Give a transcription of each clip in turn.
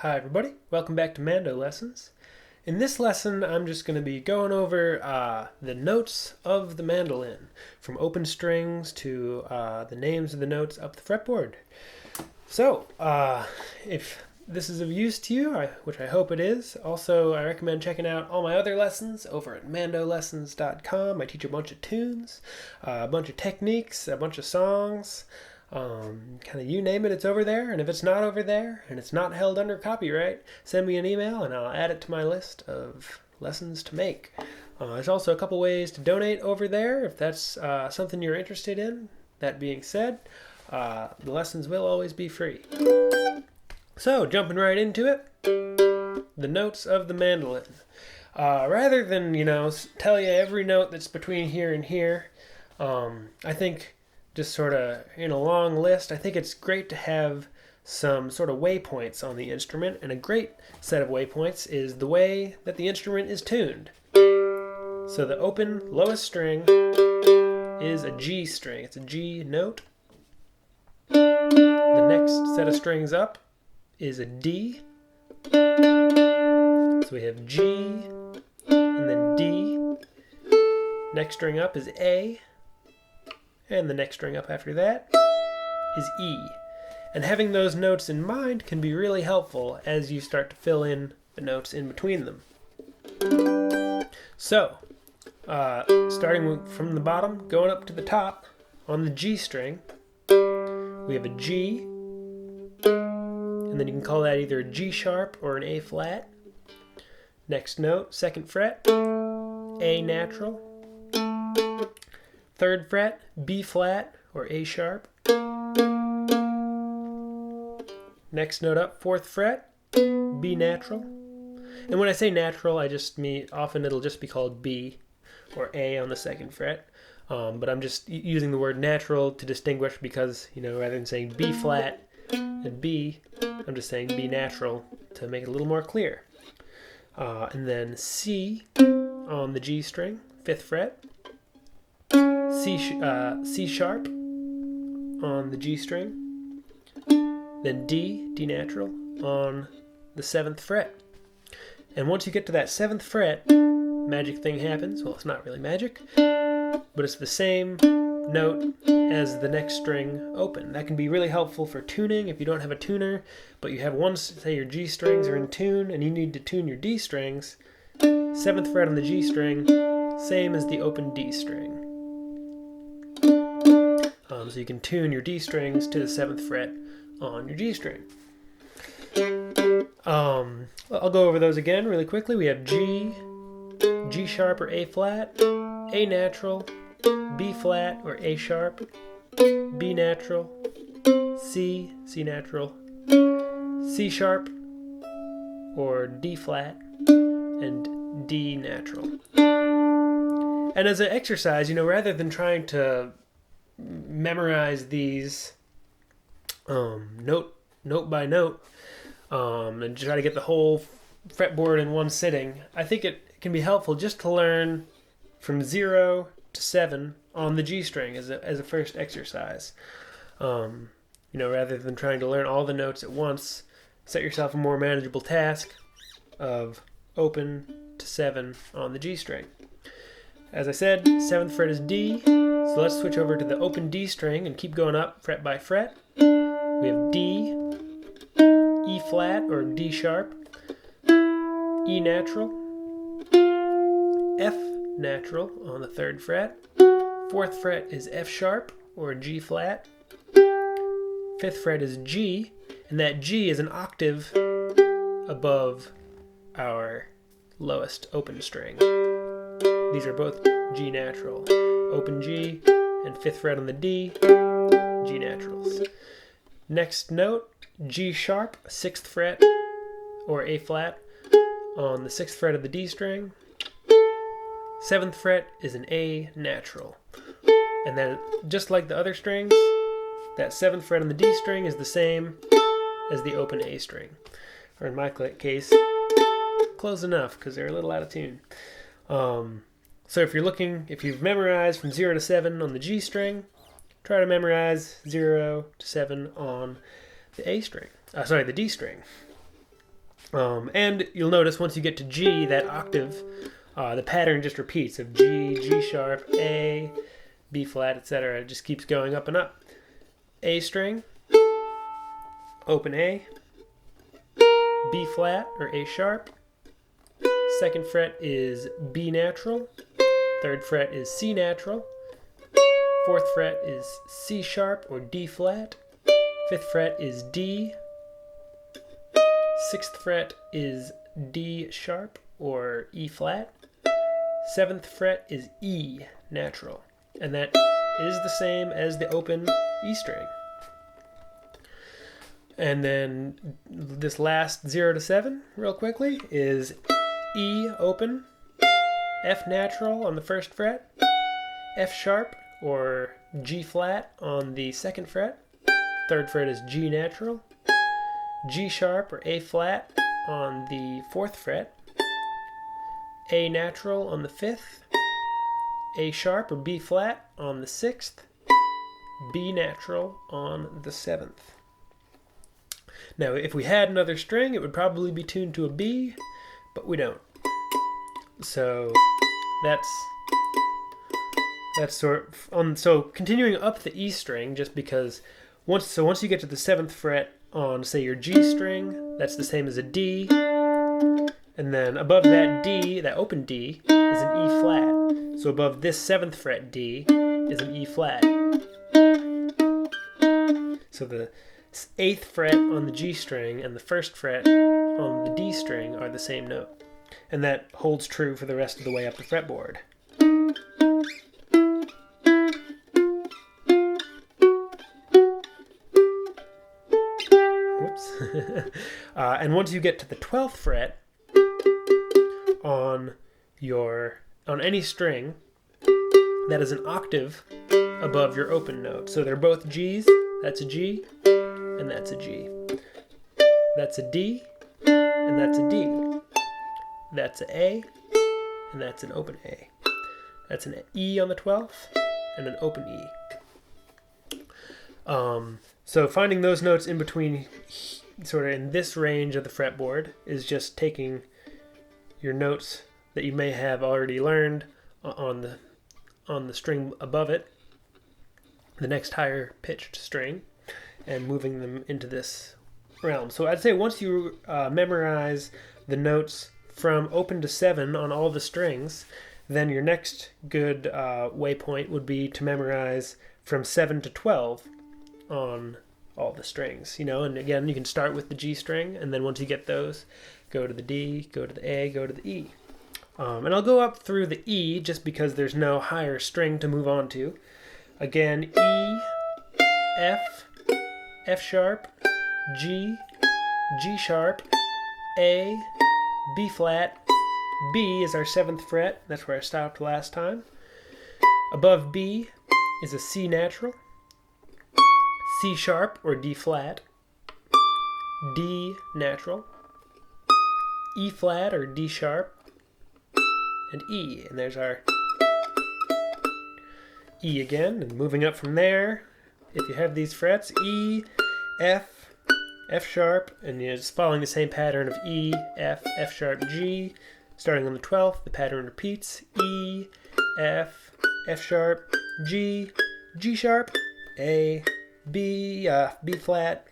Hi everybody, welcome back to Mando Lessons. In this lesson I'm just going to be going over the notes of the mandolin, from open strings to the names of the notes up the fretboard. So, if this is of use to you, which I hope it is, also I recommend checking out all my other lessons over at mandolessons.com. I teach a bunch of tunes, a bunch of techniques, a bunch of songs. Kind of you name it, it's over there. And if it's not over there and it's not held under copyright, send me an email and I'll add it to my list of lessons to make. There's also a couple ways to donate over there if that's something you're interested in. That being said, the lessons will always be free. So, jumping right into it, the notes of the mandolin. Rather than, tell you every note that's between here and here, I think just sort of in a long list, I think it's great to have some sort of waypoints on the instrument, and a great set of waypoints is the way that the instrument is tuned. So the open lowest string is a G string. It's a G note. The next set of strings up is a D. So we have G and then D. Next string up is A. And the next string up after that is E. And having those notes in mind can be really helpful as you start to fill in the notes in between them. So, starting from the bottom, going up to the top, on the G string, we have a G, and then you can call that either a G sharp or an A flat. Next note, second fret, A natural. Third fret, B flat or A sharp. Next note up, fourth fret, B natural. And when I say natural, I just mean often it'll just be called B or A on the second fret. But I'm just using the word natural to distinguish because, rather than saying B flat and B, I'm just saying B natural to make it a little more clear. And then C on the G string, fifth fret. C sharp on the G string, then D natural on the 7th fret. And once you get to that 7th fret, magic thing happens. Well, it's not really magic, but it's the same note as the next string open. That can be really helpful for tuning if you don't have a tuner, but you have one, say your G strings are in tune and you need to tune your D strings. 7th fret on the G string, same as the open D string. So you can tune your D strings to the 7th fret on your G string. I'll go over those again really quickly. We have G, G sharp or A flat, A natural, B flat or A sharp, B natural, C natural, C sharp or D flat, and D natural. And as an exercise, rather than trying to memorize these note by note and try to get the whole fretboard in one sitting, I think it can be helpful just to learn from 0 to 7 on the G string as a first exercise. Rather than trying to learn all the notes at once, set yourself a more manageable task of open to 7 on the G string. As I said, 7th fret is D, so let's switch over to the open D string and keep going up fret by fret. We have D, E flat or D sharp, E natural, F natural on the 3rd fret, 4th fret is F sharp or G flat, 5th fret is G, and that G is an octave above our lowest open string. These are both G natural. Open G and 5th fret on the D, G naturals. Next note, G sharp, 6th fret or A flat on the 6th fret of the D string. 7th fret is an A natural. And then just like the other strings, that 7th fret on the D string is the same as the open A string. Or in my case, close enough because they're a little out of tune. So if you've memorized from 0 to 7 on the G string, try to memorize 0 to 7 on the D string. And you'll notice once you get to G, that octave, the pattern just repeats of G, G sharp, A, B flat, etc. It just keeps going up and up. A string, open A, B flat or A sharp. Second fret is B natural. Third fret is C natural. Fourth fret is C sharp or D flat. Fifth fret is D. Sixth fret is D sharp or E flat. Seventh fret is E natural. And that is the same as the open E string. And then this last 0 to 7, real quickly, is E open, F natural on the first fret, F sharp or G flat on the second fret. Third fret is G natural, G sharp or A flat on the fourth fret, A natural on the fifth, A sharp or B flat on the sixth, B natural on the seventh. Now, if we had another string, it would probably be tuned to a B, but we don't. So that's sort of on. So continuing up the E string, just because once you get to the seventh fret on, say, your G string, that's the same as a D, and then above that D, that open D, is an E flat. So above this seventh fret D is an E flat. So the eighth fret on the G string and the first fret on the D string are the same note. And that holds true for the rest of the way up the fretboard. Whoops. And once you get to the 12th fret on any string, that is an octave above your open note. So they're both G's. That's a G, and that's a G. That's a D, and that's a D. That's an A, and that's an open A. That's an E on the 12th, and an open E. So finding those notes in between, sort of in this range of the fretboard, is just taking your notes that you may have already learned on the string above it, the next higher pitched string, and moving them into this realm. So I'd say once you memorize the notes from open to 7 on all the strings, then your next good waypoint would be to memorize from 7 to 12 on all the strings. And again, you can start with the G string, and then once you get those, go to the D, go to the A, go to the E. And I'll go up through the E just because there's no higher string to move on to. Again, E, F, F sharp, G, G sharp, A, B flat, B is our 7th fret. That's where I stopped last time. Above B is a C natural, C sharp or D flat, D natural, E flat or D sharp, and E. And there's our E again. And moving up from there, if you have these frets, E, F, F sharp, and you're just following the same pattern of E, F, F sharp, G. Starting on the 12th, the pattern repeats. E, F, F sharp, G, G sharp, A, B, B flat,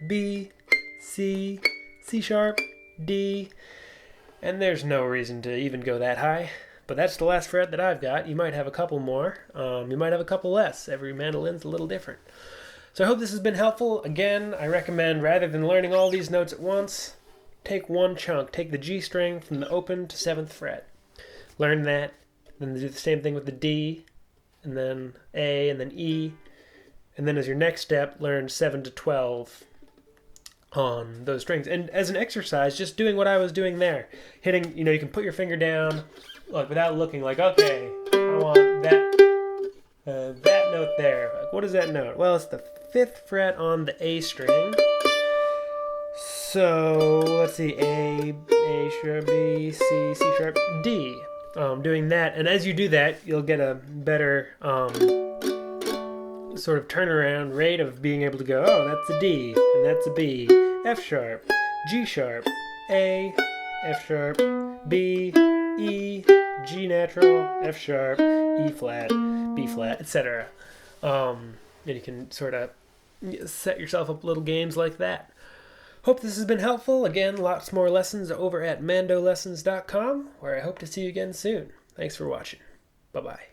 B, C, C sharp, D. And there's no reason to even go that high. But that's the last fret that I've got. You might have a couple more. You might have a couple less. Every mandolin's a little different. So I hope this has been helpful. Again, I recommend, rather than learning all these notes at once, take one chunk. Take the G string from the open to 7th fret. Learn that. Then do the same thing with the D, and then A, and then E. And then as your next step, learn 7 to 12 on those strings. And as an exercise, just doing what I was doing there. Hitting, you can put your finger down, like without looking, like, okay, I want that note there. Like, what is that note? Well, it's the 5th fret on the A string. So let's see, A sharp, B, C, C sharp, D. Doing that, and as you do that, you'll get a better sort of turnaround rate of being able to go, oh, that's a D, and that's a B, F sharp, G sharp, A, F sharp, B, E, G natural, F sharp, E flat, B flat, etc. And you can sort of set yourself up little games like that. Hope this has been helpful. Again, lots more lessons over at mandolessons.com, where I hope to see you again soon. Thanks for watching. Bye-bye.